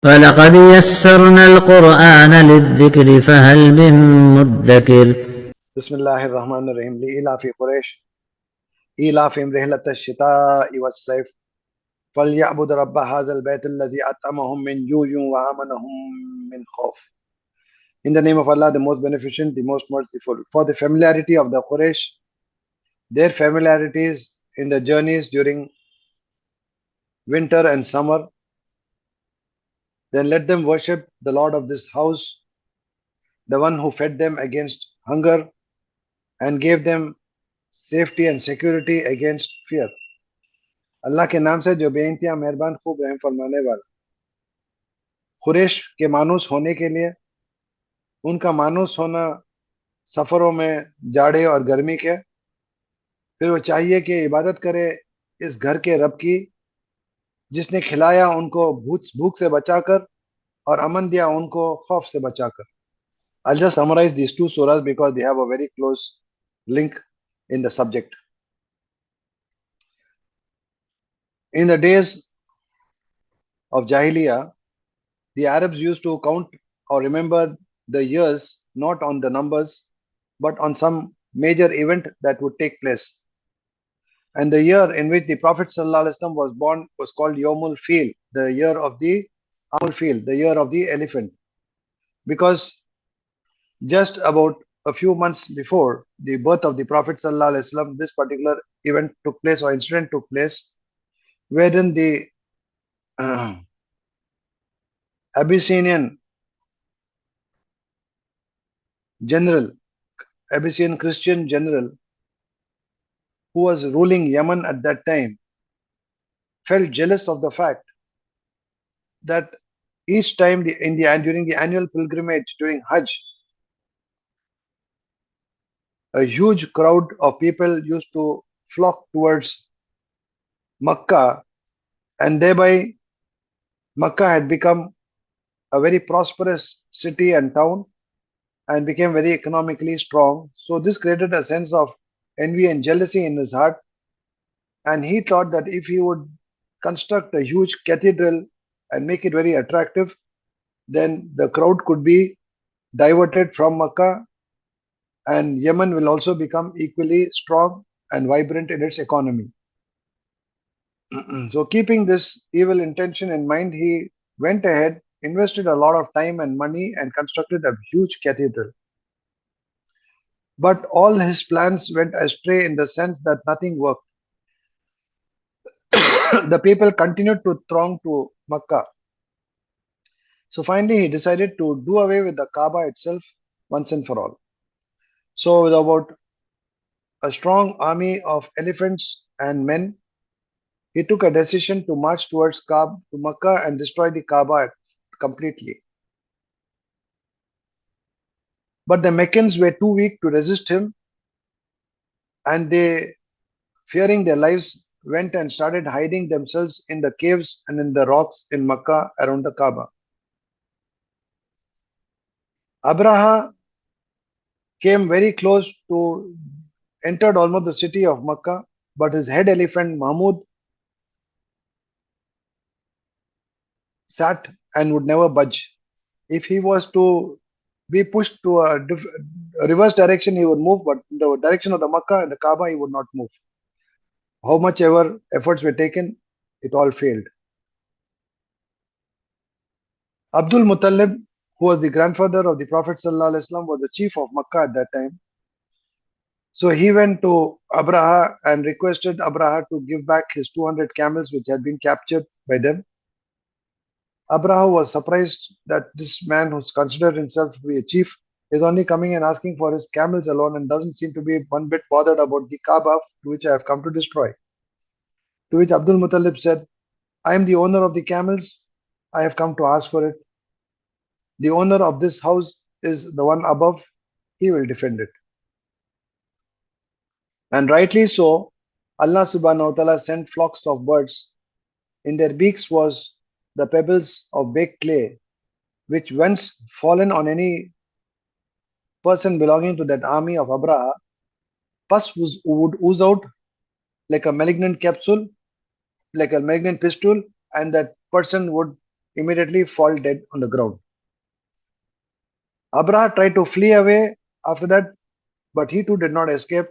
وَلَقَدْ يَسَّرْنَا الْقُرْآنَ لِلذِّكْرِ فَهَلْ مِن مُّدَّكِرٍ बिस्मिल्लाहिर्रहमानिर्रहीम लिइलाफि कुरैश इलाफिहिम रिहलतश शिताइ वस्सैफ फलयअबुद रब्ब हाज़ल बैतिल्लज़ी अतअमहुम मिन जूइन व आमनहुम min खौफ. In the name of Allah, the most beneficent, the most merciful. For the familiarity of the Quraysh, their familiarities in the journeys during winter and summer, then let them worship the Lord of this house, the one who fed them against hunger and gave them safety and security against fear. अल्लाह के नाम से जो बेइंतहा मेहरबान खूब रहम फरमाने वाला. कुरैश के मानूस होने के लिए उनका मानूस होना सफरों में जाड़े और गर्मी के, फिर वो चाहिए कि इबादत करे इस घर के रब की जिसने खिलाया उनको भूख से बचाकर और अमन दिया उनको खौफ से बचाकर. I'll just summarize these two surahs because they have a very close link in the subject. In the days of Jahiliyyah, the Arabs used to count or remember the years not on the numbers but on some major event that would take place. And the year in which the Prophet ﷺ was born was called Yomul Fil, the year of the Amul Fil, the year of the elephant. Because just about a few months before the birth of the Prophet ﷺ, this particular event took place or incident took place, wherein the Abyssinian general, Abyssinian Christian general who was ruling Yemen at that time, felt jealous of the fact that each time during the annual pilgrimage during Hajj, a huge crowd of people used to flock towards Makkah, and thereby Makkah had become a very prosperous city and town and became very economically strong. So this created a sense of envy and jealousy in his heart, and he thought that if he would construct a huge cathedral and make it very attractive, then the crowd could be diverted from Makkah and Yemen will also become equally strong and vibrant in its economy. So, keeping this evil intention in mind, he went ahead, invested a lot of time and money, and constructed a huge cathedral. But all his plans went astray in the sense that nothing worked. The people continued to throng to Makkah. So finally, he decided to do away with the Kaaba itself once and for all. So, with about a strong army of elephants and men, he took a decision to march towards to Makkah and destroy the Kaaba completely. But the Meccans were too weak to resist him, and they, fearing their lives, went and started hiding themselves in the caves and in the rocks in Makkah around the Kaaba. Abraha came very close to entered almost the city of Makkah, but his head elephant Mahmud sat and would never budge. If he was to be pushed to a reverse direction, he would move, but in the direction of the Makkah and the Kaaba, he would not move. How much ever efforts were taken, it all failed. Abdul Muttalib, who was the grandfather of the Prophet ﷺ, was the chief of Makkah at that time. So he went to Abraha and requested Abraha to give back his 200 camels which had been captured by them. Abraha was surprised that this man who's considered himself to be a chief is only coming and asking for his camels alone and doesn't seem to be one bit bothered about the Kaaba to which I have come to destroy. To which Abdul Muttalib said, I am the owner of the camels, I have come to ask for it. The owner of this house is the one above, he will defend it. And rightly so, Allah subhanahu wa ta'ala sent flocks of birds. In their beaks was the pebbles of baked clay, which once fallen on any person belonging to that army of Abraha, pus would ooze out like a malignant capsule, like a malignant pistol, and that person would immediately fall dead on the ground. Abraha tried to flee away after that, but he too did not escape,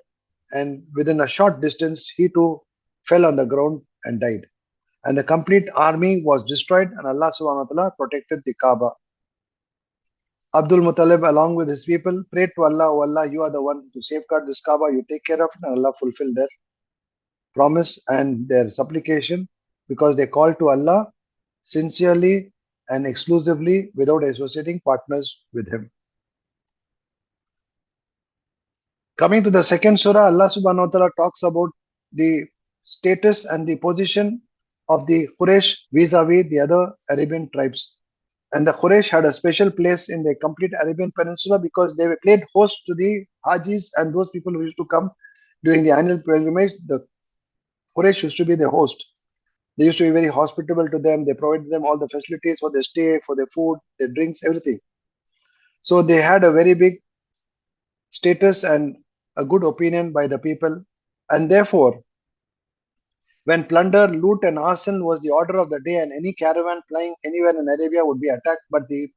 and within a short distance, he too fell on the ground and died. And the complete army was destroyed, and Allah subhanahu wa ta'ala protected the Kaaba. Abdul Muttalib, along with his people, prayed to Allah, "O Allah, you are the one to safeguard this Kaaba, you take care of it," and Allah fulfilled their promise and their supplication because they called to Allah sincerely and exclusively without associating partners with Him. Coming to the second surah, Allah subhanahu wa ta'ala talks about the status and the position of the Quraysh vis-a-vis the other Arabian tribes. And the Quraysh had a special place in the complete Arabian Peninsula because they played host to the Hajis and those people who used to come during the annual pilgrimage. The Quraysh used to be the host. They used to be very hospitable to them. They provided them all the facilities for their stay, for their food, their drinks, everything. So they had a very big status and a good opinion by the people. And therefore, when plunder, loot, and arson was the order of the day, and any caravan flying anywhere in Arabia would be attacked, but the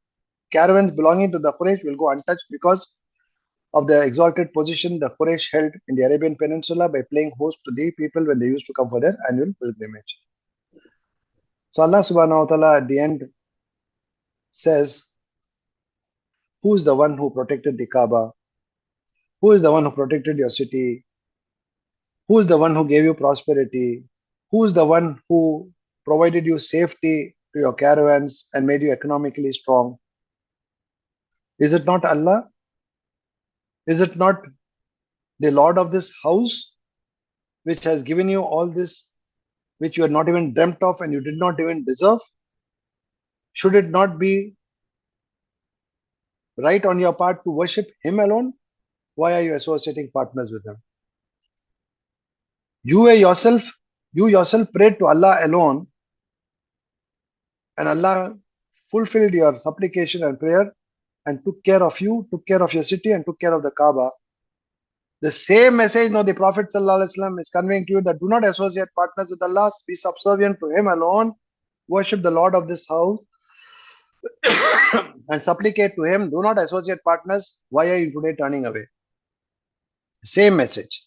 caravans belonging to the Quraysh will go untouched because of the exalted position the Quraysh held in the Arabian Peninsula by playing host to the people when they used to come for their annual pilgrimage. So Allah subhanahu wa ta'ala at the end says, who is the one who protected the Kaaba? Who is the one who protected your city? Who is the one who gave you prosperity? Who is the one who provided you safety to your caravans and made you economically strong? Is it not Allah? Is it not the Lord of this house which has given you all this which you had not even dreamt of and you did not even deserve? Should it not be right on your part to worship Him alone? Why are you associating partners with Him? You yourself prayed to Allah alone, and Allah fulfilled your supplication and prayer and took care of you, took care of your city, and took care of the Kaaba. The same message now the Prophet ﷺ is conveying to you that do not associate partners with Allah, be subservient to Him alone, worship the Lord of this house, and supplicate to Him. Do not associate partners. Why are you today turning away? Same message.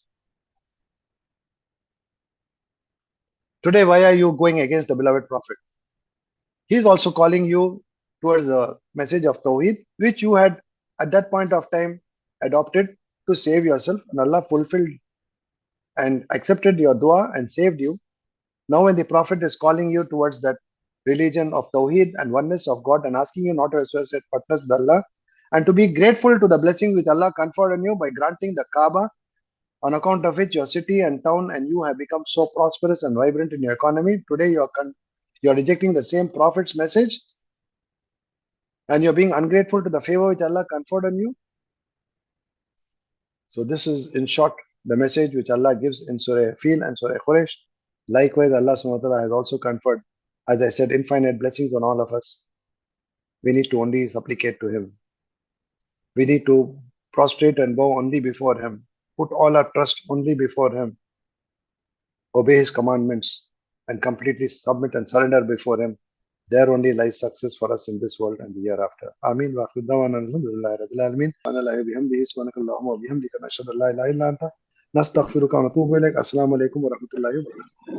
Today, why are you going against the beloved Prophet? He is also calling you towards the message of Tawheed, which you had at that point of time adopted to save yourself, and Allah fulfilled and accepted your dua and saved you. Now, when the Prophet is calling you towards that religion of Tawheed and oneness of God and asking you not to associate partners with Allah and to be grateful to the blessing which Allah conferred on you by granting the Kaaba, on account of which your city and town and you have become so prosperous and vibrant in your economy. Today, you are rejecting the same Prophet's message and you're being ungrateful to the favor which Allah conferred on you. So, this is in short the message which Allah gives in Surah Fil and Surah Quraysh. Likewise, Allah subhanahu wa ta'ala has also conferred, as I said, infinite blessings on all of us. We need to only supplicate to Him. We need to prostrate and bow only before Him, put all our trust only before Him, obey His commandments, and completely submit and surrender before Him. There only lies success for us in this world and the hereafter. Ameen wa akhiru da'wana alhamdulillahi rabbil alamin. Subhanallahi wa bihamdihi subhanakallahumma wa bihamdika nashhadu an la ilaha illa anta nastaghfiruka wa natubu ilaik. Assalamu alaikum wa rahmatullahi wa barakatuh.